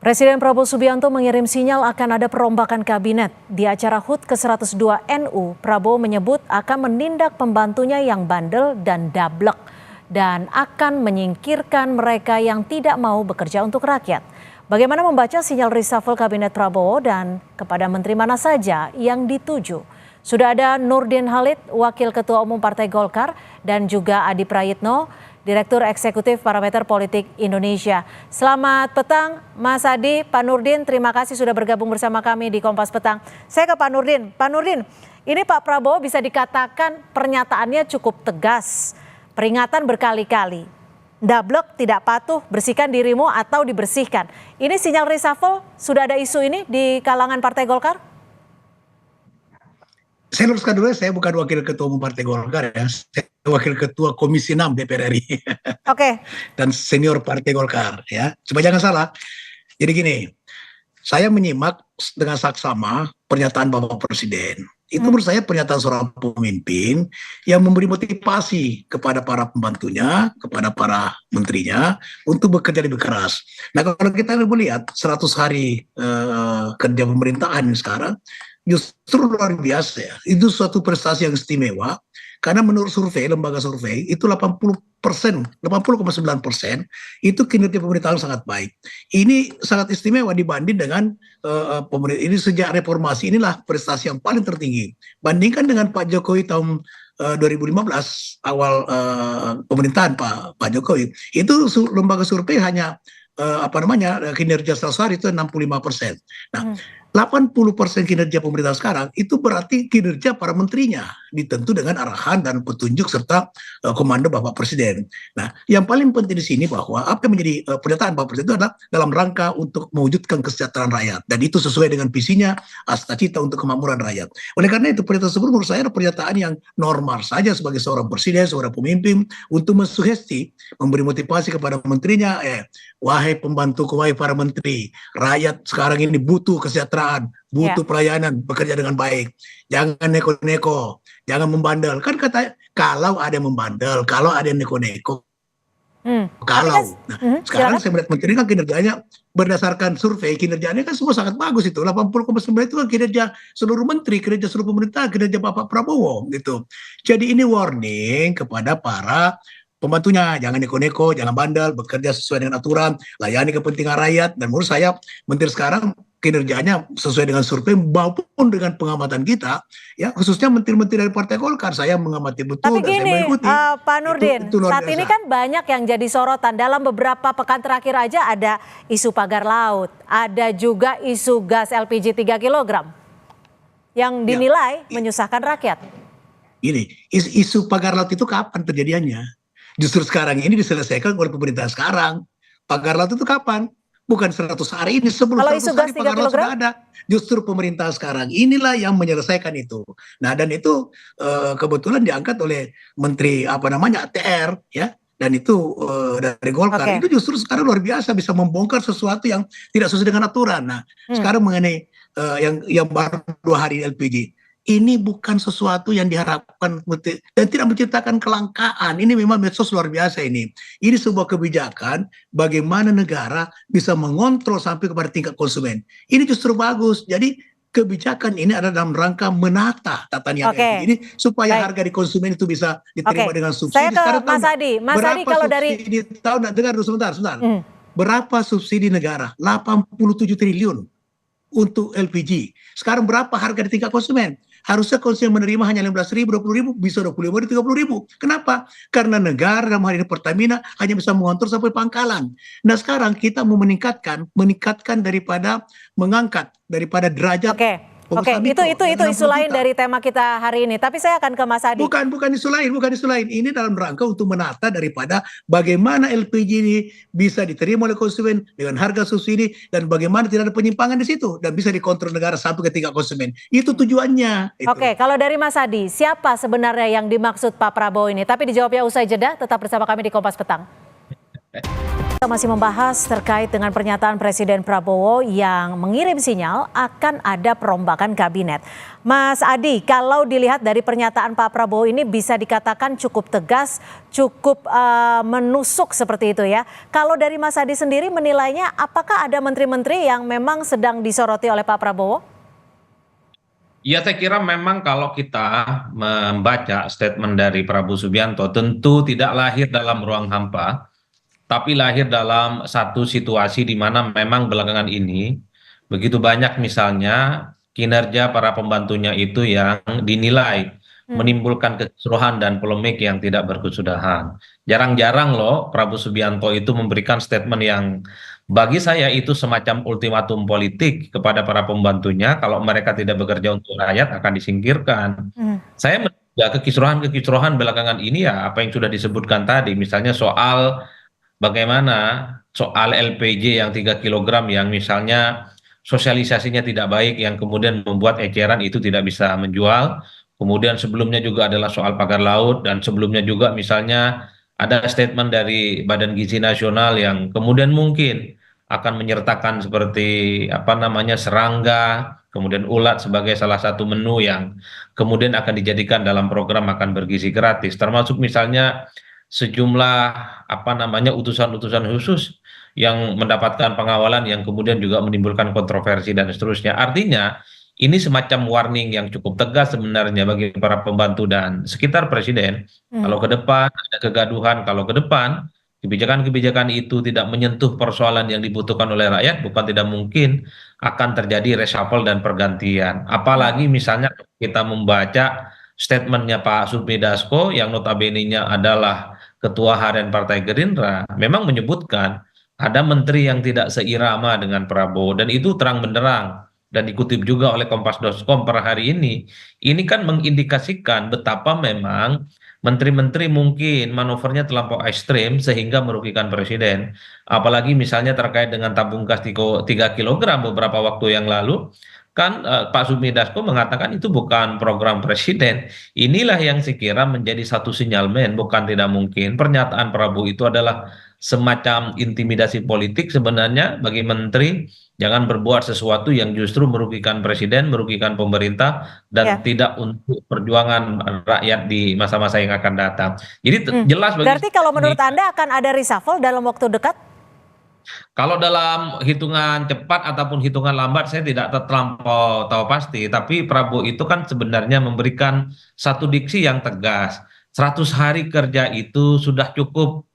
Presiden Prabowo Subianto mengirim sinyal akan ada perombakan kabinet. Di acara HUT ke-102 NU, Prabowo menyebut akan menindak pembantunya yang bandel dan dablek dan akan menyingkirkan mereka yang tidak mau bekerja untuk rakyat. Bagaimana membaca sinyal reshuffle kabinet Prabowo dan kepada menteri mana saja yang dituju? Sudah ada Nurdin Halid, Wakil Ketua Umum Partai Golkar, dan juga Adi Prayitno, Direktur Eksekutif Parameter Politik Indonesia. Selamat petang Mas Adi, Pak Nurdin, terima kasih sudah bergabung bersama kami di Kompas Petang. Saya ke Pak Nurdin. Pak Nurdin, ini Pak Prabowo bisa dikatakan pernyataannya cukup tegas, peringatan berkali-kali. Dablek, tidak patuh, bersihkan dirimu atau dibersihkan. Ini sinyal reshuffle, sudah ada isu ini di kalangan Partai Golkar? Saya luruskan dulu, saya bukan Wakil Ketua Umum Partai Golkar ya, saya Wakil Ketua Komisi 6 DPR RI. Oke. Dan senior Partai Golkar ya, supaya jangan salah. Jadi gini, saya menyimak dengan saksama pernyataan Bapak Presiden. Itu menurut saya pernyataan seorang pemimpin yang memberi motivasi kepada para pembantunya, kepada para menterinya untuk bekerja lebih keras. Nah kalau kita melihat 100 hari kerja pemerintahan sekarang, justru luar biasa ya. Itu suatu prestasi yang istimewa karena menurut survei, lembaga survei itu 80%, 80,9% itu kinerja pemerintahan sangat baik. Ini sangat istimewa dibanding dengan pemerintah ini sejak reformasi, inilah prestasi yang paling tertinggi. Bandingkan dengan Pak Jokowi tahun 2015 awal pemerintahan Pak Jokowi, itu lembaga survei hanya kinerja 100 hari itu 65%. Nah, 80% kinerja pemerintah sekarang itu berarti kinerja para menterinya ditentu dengan arahan dan petunjuk serta komando Bapak Presiden. Nah, yang paling penting di sini bahwa apa yang menjadi pernyataan Bapak Presiden itu adalah dalam rangka untuk mewujudkan kesejahteraan rakyat dan itu sesuai dengan visinya cita untuk kemakmuran rakyat. Oleh karena itu pernyataan tersebut menurut saya adalah pernyataan yang normal saja sebagai seorang presiden, seorang pemimpin untuk mensugesti, memberi motivasi kepada menterinya, wahai pembantuku, wahai para menteri, rakyat sekarang ini butuh kesejahteraan, butuh pelayanan, bekerja dengan baik. Jangan neko-neko, jangan membandel. Kan kata kalau ada yang membandel, kalau ada yang neko-neko, kalau. Nah, sekarang saya melihat menteri kan kinerjanya berdasarkan survei, kinerjanya kan semua sangat bagus itu. 80,9 itu kan kinerja seluruh menteri, kinerja seluruh pemerintah, kinerja Bapak Prabowo gitu. Jadi ini warning kepada para pembantunya, jangan neko-neko, jangan bandel, bekerja sesuai dengan aturan, layani kepentingan rakyat. Dan menurut saya menteri sekarang kinerjanya sesuai dengan survei maupun dengan pengamatan kita, ya khususnya menteri-menteri dari Partai Golkar. Saya mengamati betul. Tapi gini, saya mengikuti. Pak Nurdin, saat ini kan banyak yang jadi sorotan. Dalam beberapa pekan terakhir aja ada isu pagar laut, ada juga isu gas LPG 3 kg yang dinilai menyusahkan rakyat. Ini isu pagar laut itu kapan terjadiannya? Justru sekarang ini diselesaikan oleh pemerintah sekarang. Pagar laut itu kapan? Bukan 100 hari ini, sebelum 100 hari pagar laut sudah ada. Justru pemerintah sekarang inilah yang menyelesaikan itu. Nah dan itu kebetulan diangkat oleh Menteri ATR ya. Dan itu dari Golkar. Itu justru sekarang luar biasa bisa membongkar sesuatu yang tidak sesuai dengan aturan. Nah sekarang mengenai yang baru 2 hari LPG. Ini bukan sesuatu yang diharapkan dan tidak menciptakan kelangkaan. Ini memang medsos luar biasa ini. Ini sebuah kebijakan bagaimana negara bisa mengontrol sampai kepada tingkat konsumen. Ini justru bagus. Jadi kebijakan ini ada dalam rangka menata tata niaga ini supaya harga di konsumen itu bisa diterima dengan subsidi. Saya ke Mas Adi. Mas Adi kalau dari dengar dulu sebentar. Berapa subsidi negara? 87 triliun untuk LPG. Sekarang berapa harga di tingkat konsumen? Harusnya konsumen menerima hanya 15.000, 20.000, bisa 25.000, 30.000. Kenapa? Karena negara dalam hal ini Pertamina hanya bisa mengontrol sampai pangkalan. Nah sekarang kita mau meningkatkan daripada mengangkat daripada derajat. Itu isu lain dari tema kita hari ini. Tapi saya akan ke Mas Adi. Bukan isu lain. Ini dalam rangka untuk menata daripada bagaimana LPG ini bisa diterima oleh konsumen dengan harga subsidi dan bagaimana tidak ada penyimpangan di situ dan bisa dikontrol negara sampai ke tingkat konsumen. Itu tujuannya. Kalau dari Mas Adi, siapa sebenarnya yang dimaksud Pak Prabowo ini? Tapi dijawabnya usai jeda. Tetap bersama kami di Kompas Petang. Kita masih membahas terkait dengan pernyataan Presiden Prabowo yang mengirim sinyal akan ada perombakan kabinet. Mas Adi, kalau dilihat dari pernyataan Pak Prabowo ini bisa dikatakan cukup tegas, cukup menusuk seperti itu ya. Kalau dari Mas Adi sendiri menilainya, apakah ada menteri-menteri yang memang sedang disoroti oleh Pak Prabowo? Ya, saya kira memang kalau kita membaca statement dari Prabowo Subianto, tentu tidak lahir dalam ruang hampa, tapi lahir dalam satu situasi di mana memang belakangan ini begitu banyak misalnya kinerja para pembantunya itu yang dinilai menimbulkan kekisruhan dan polemik yang tidak berkesudahan. Jarang-jarang loh Prabowo Subianto itu memberikan statement yang bagi saya itu semacam ultimatum politik kepada para pembantunya, kalau mereka tidak bekerja untuk rakyat akan disingkirkan. Saya menduga kekisruhan-kekisruhan belakangan ini ya apa yang sudah disebutkan tadi, misalnya bagaimana soal LPG yang 3 kilogram yang misalnya sosialisasinya tidak baik yang kemudian membuat eceran itu tidak bisa menjual. Kemudian sebelumnya juga adalah soal pagar laut dan sebelumnya juga misalnya ada statement dari Badan Gizi Nasional yang kemudian mungkin akan menyertakan seperti apa namanya serangga, kemudian ulat sebagai salah satu menu yang kemudian akan dijadikan dalam program makan bergizi gratis. Termasuk misalnya sejumlah apa namanya utusan-utusan khusus yang mendapatkan pengawalan yang kemudian juga menimbulkan kontroversi dan seterusnya. Artinya ini semacam warning yang cukup tegas sebenarnya bagi para pembantu dan sekitar presiden. Kalau ke depan ada kegaduhan, kalau ke depan kebijakan-kebijakan itu tidak menyentuh persoalan yang dibutuhkan oleh rakyat, bukan tidak mungkin akan terjadi reshuffle dan pergantian. Apalagi misalnya kita membaca statementnya Pak Sufmi Dasko yang notabene-nya adalah Ketua Harian Partai Gerindra, memang menyebutkan ada menteri yang tidak seirama dengan Prabowo dan itu terang benderang dan dikutip juga oleh Kompas.com per hari ini. Ini kan mengindikasikan betapa memang menteri-menteri mungkin manuvernya terlampau ekstrim sehingga merugikan presiden. Apalagi misalnya terkait dengan tabung gas 3 kilogram beberapa waktu yang lalu, kan Pak Sufmi Dasko mengatakan itu bukan program presiden. Inilah yang sekira menjadi satu sinyalmen, bukan tidak mungkin pernyataan Prabowo itu adalah semacam intimidasi politik sebenarnya bagi menteri, jangan berbuat sesuatu yang justru merugikan presiden, merugikan pemerintah, dan Ya. tidak untuk perjuangan rakyat di masa-masa yang akan datang. Jadi jelas bagi Berarti kalau menurut Anda akan ada reshuffle dalam waktu dekat? kalau dalam hitungan cepat ataupun hitungan lambat saya tidak terlampau tahu pasti, tapi Prabowo itu kan sebenarnya memberikan satu diksi yang tegas. 100 hari kerja itu sudah cukup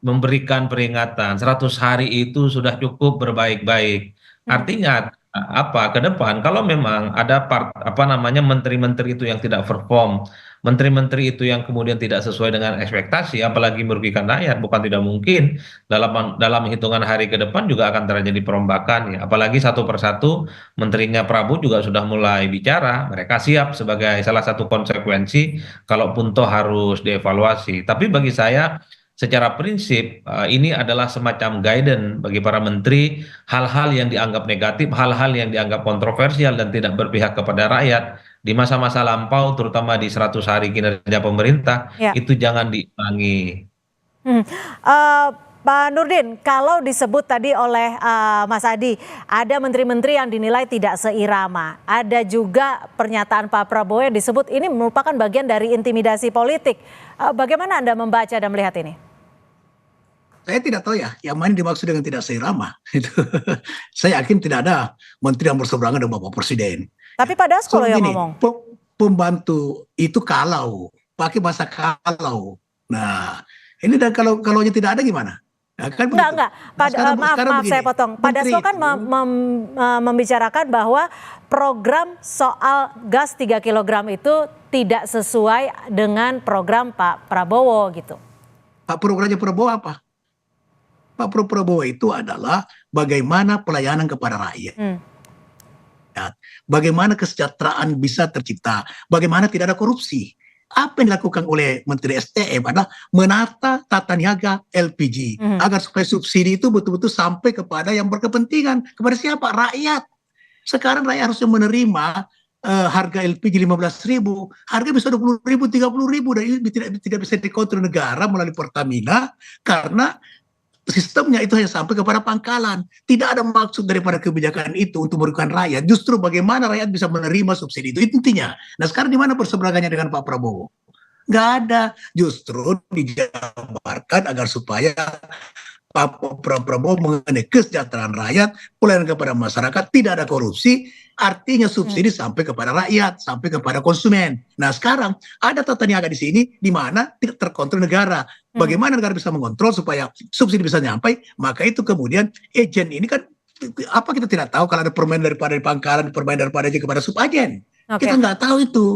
memberikan peringatan, 100 hari itu sudah cukup berbaik-baik. Hmm. Artinya apa ke depan kalau memang ada apa namanya menteri-menteri itu yang tidak perform, menteri-menteri itu yang kemudian tidak sesuai dengan ekspektasi, apalagi merugikan rakyat, bukan tidak mungkin dalam hitungan hari ke depan juga akan terjadi perombakan ya. Apalagi satu persatu menterinya Prabowo juga sudah mulai bicara, mereka siap sebagai salah satu konsekuensi kalaupun toh harus dievaluasi. Tapi bagi saya secara prinsip ini adalah semacam guidance bagi para menteri, hal-hal yang dianggap negatif, hal-hal yang dianggap kontroversial dan tidak berpihak kepada rakyat di masa-masa lampau, terutama di 100 hari kinerja pemerintah, Ya. itu jangan diulangi. Pak Nurdin, kalau disebut tadi oleh Mas Adi, ada menteri-menteri yang dinilai tidak seirama. Ada juga pernyataan Pak Prabowo yang disebut ini merupakan bagian dari intimidasi politik. Bagaimana Anda membaca dan melihat ini? Saya tidak tahu ya, yang mana dimaksud dengan tidak seirama. Saya yakin tidak ada menteri yang berseberangan dengan Bapak Presiden. Tapi Pak Dasko yang ngomong. Pembantu itu kalau, pakai bahasa kalau. Nah, ini dan kalau tidak ada gimana? Nah, kan Enggak. Maaf saya potong. Pak Dasko kan membicarakan bahwa program soal gas 3 kilogram itu tidak sesuai dengan program Pak Prabowo gitu. Programnya Prabowo apa? Pak Prabowo itu adalah bagaimana pelayanan kepada rakyat. Bagaimana kesejahteraan bisa tercipta, bagaimana tidak ada korupsi. Apa yang dilakukan oleh Menteri SDM adalah menata tata niaga LPG agar supaya subsidi itu betul-betul sampai kepada yang berkepentingan. Kepada siapa? Rakyat. Sekarang rakyat harusnya menerima harga LPG 15.000, harga bisa 20.000, 30.000 dan ini tidak bisa dikontrol negara melalui Pertamina karena sistemnya itu hanya sampai kepada pangkalan. Tidak ada maksud daripada kebijakan itu untuk merugikan rakyat. Justru bagaimana rakyat bisa menerima subsidi itu intinya. Nah sekarang di mana perseberangannya dengan Pak Prabowo? Nggak ada. Justru dijabarkan agar supaya Pak Prabowo mengenai kesejahteraan rakyat, pelayanan kepada masyarakat, tidak ada korupsi, artinya subsidi sampai kepada rakyat, sampai kepada konsumen. Nah sekarang ada tata niaga di sini, di mana tidak terkontrol negara. Bagaimana negara bisa mengontrol supaya subsidi bisa nyampe? Maka itu kemudian agen ini kan, apa kita tidak tahu kalau ada permainan daripada di pangkalan, permainan daripada aja kepada subagen. Kita nggak tahu itu.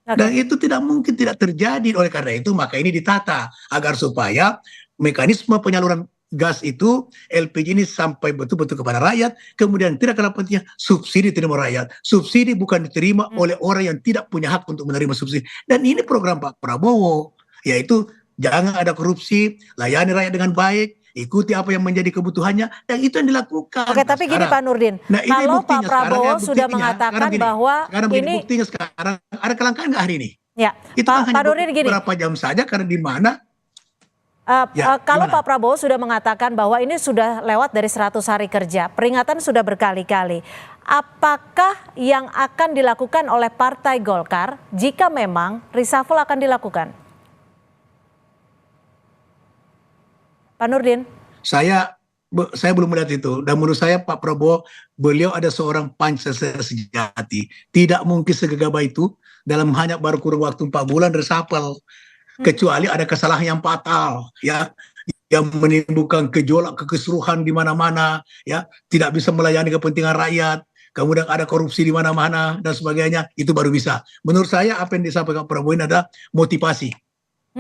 Dan itu tidak mungkin tidak terjadi. Oleh karena itu maka ini ditata agar supaya mekanisme penyaluran gas itu LPG ini sampai betul-betul kepada rakyat, kemudian tidak kalah pentingnya subsidi diterima rakyat. Subsidi bukan diterima oleh orang yang tidak punya hak untuk menerima subsidi. Dan ini program Pak Prabowo, yaitu jangan ada korupsi, layani rakyat dengan baik, ikuti apa yang menjadi kebutuhannya, dan itu yang dilakukan. Oke, tapi gini Pak Nurdin, kalau Pak Prabowo sudah mengatakan bahwa ini buktinya sekarang ada kelangkaan nggak hari ini? Ya, itu Pak hanya Nurdin gini. beberapa jam saja karena di mana kalau Pak Prabowo sudah mengatakan bahwa ini sudah lewat dari 100 hari kerja, peringatan sudah berkali-kali. Apakah yang akan dilakukan oleh Partai Golkar jika memang reshuffle akan dilakukan? Pak Nurdin? Saya belum melihat itu. Dan menurut saya Pak Prabowo, beliau ada seorang Pancasila sejati. Tidak mungkin segegabah itu dalam hanya baru kurun waktu 4 bulan reshuffle. Kecuali ada kesalahan yang fatal, ya, yang menimbulkan gejolak kekisruhan di mana-mana, ya, tidak bisa melayani kepentingan rakyat, kemudian ada korupsi di mana-mana dan sebagainya, itu baru bisa. Menurut saya apa yang disampaikan Prabowo ini ada motivasi,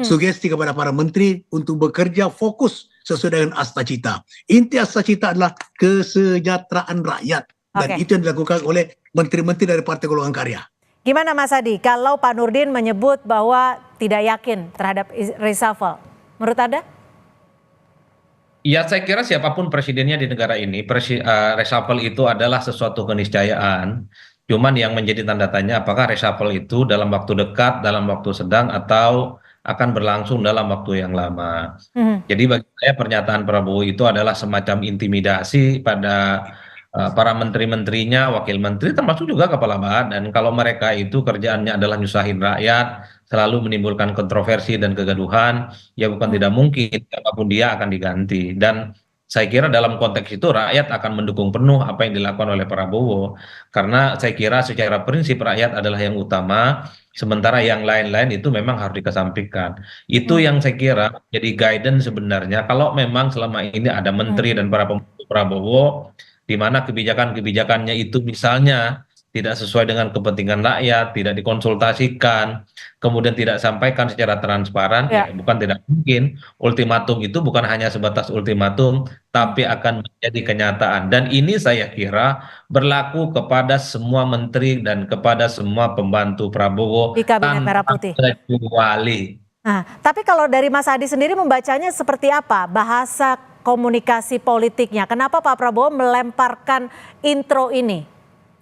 sugesti kepada para menteri untuk bekerja fokus sesuai dengan asta cita. Inti asta cita adalah kesejahteraan rakyat, dan itu yang dilakukan oleh menteri-menteri dari Partai Golongan Karya. Gimana Mas Adi, kalau Pak Nurdin menyebut bahwa tidak yakin terhadap reshuffle, menurut Anda? Ya saya kira siapapun presidennya di negara ini, reshuffle itu adalah sesuatu keniscayaan. Cuman yang menjadi tanda tanya apakah reshuffle itu dalam waktu dekat, dalam waktu sedang, atau akan berlangsung dalam waktu yang lama. Jadi bagi saya pernyataan Prabowo itu adalah semacam intimidasi pada para menteri-menterinya, wakil menteri, termasuk juga kepala badan. Kalau mereka itu kerjaannya adalah nyusahin rakyat, selalu menimbulkan kontroversi dan kegaduhan, ya bukan tidak mungkin apapun dia akan diganti. Dan saya kira dalam konteks itu rakyat akan mendukung penuh apa yang dilakukan oleh Prabowo. Karena saya kira secara prinsip rakyat adalah yang utama, sementara yang lain-lain itu memang harus dikesampingkan. Itu yang saya kira jadi guidance sebenarnya. Kalau memang selama ini ada menteri dan para pembantu Prabowo, di mana kebijakan-kebijakannya itu misalnya tidak sesuai dengan kepentingan rakyat, tidak dikonsultasikan, kemudian tidak sampaikan secara transparan, ya bukan tidak mungkin ultimatum itu bukan hanya sebatas ultimatum, tapi akan menjadi kenyataan. Dan ini saya kira berlaku kepada semua menteri dan kepada semua pembantu Prabowo di Kabinet Merah Putih. Kecuali. Nah, tapi kalau dari Mas Adi sendiri membacanya seperti apa bahasa komunikasi politiknya? Kenapa Pak Prabowo melemparkan intro ini?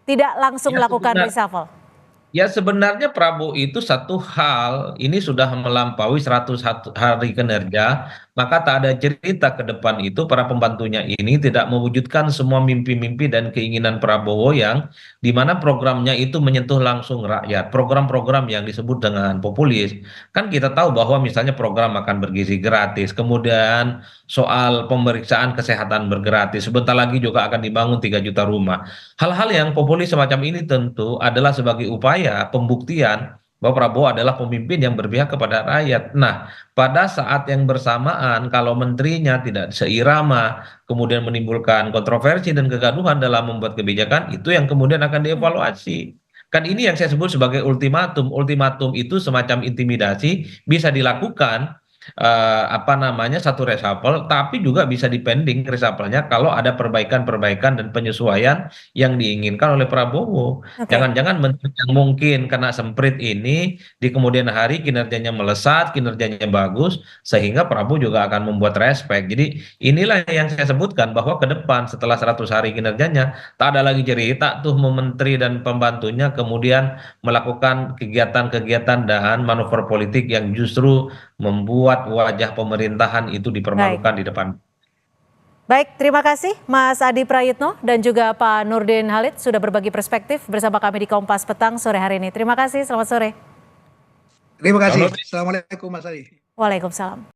Tidak langsung melakukan reshuffle? Ya sebenarnya Prabowo itu satu hal, ini sudah melampaui 100 hari kinerja, maka tak ada cerita ke depan itu para pembantunya ini tidak mewujudkan semua mimpi-mimpi dan keinginan Prabowo yang dimana programnya itu menyentuh langsung rakyat. Program-program yang disebut dengan populis, kan kita tahu bahwa misalnya program makan bergizi gratis, kemudian soal pemeriksaan kesehatan bergratis, sebentar lagi juga akan dibangun 3 juta rumah. Hal-hal yang populis semacam ini tentu adalah sebagai upaya pembuktian bahwa Prabowo adalah pemimpin yang berpihak kepada rakyat. Nah, pada saat yang bersamaan kalau menterinya tidak seirama, kemudian menimbulkan kontroversi dan kegaduhan dalam membuat kebijakan, itu yang kemudian akan dievaluasi. Kan ini yang saya sebut sebagai ultimatum. Ultimatum itu semacam intimidasi, bisa dilakukan satu reshuffle, tapi juga bisa dipending reshuffle-nya kalau ada perbaikan-perbaikan dan penyesuaian yang diinginkan oleh Prabowo. Jangan-jangan menteri yang mungkin kena semprit ini di kemudian hari kinerjanya melesat, kinerjanya bagus, sehingga Prabowo juga akan membuat respect. Jadi inilah yang saya sebutkan bahwa ke depan setelah 100 hari kinerjanya tak ada lagi cerita tuh menteri dan pembantunya kemudian melakukan kegiatan-kegiatan dan manuver politik yang justru membuat wajah pemerintahan itu dipermalukan di depan. Baik, terima kasih Mas Adi Prayitno dan juga Pak Nurdin Halid sudah berbagi perspektif bersama kami di Kompas Petang sore hari ini. Terima kasih, selamat sore. Terima kasih. Assalamualaikum Mas Adi. Waalaikumsalam.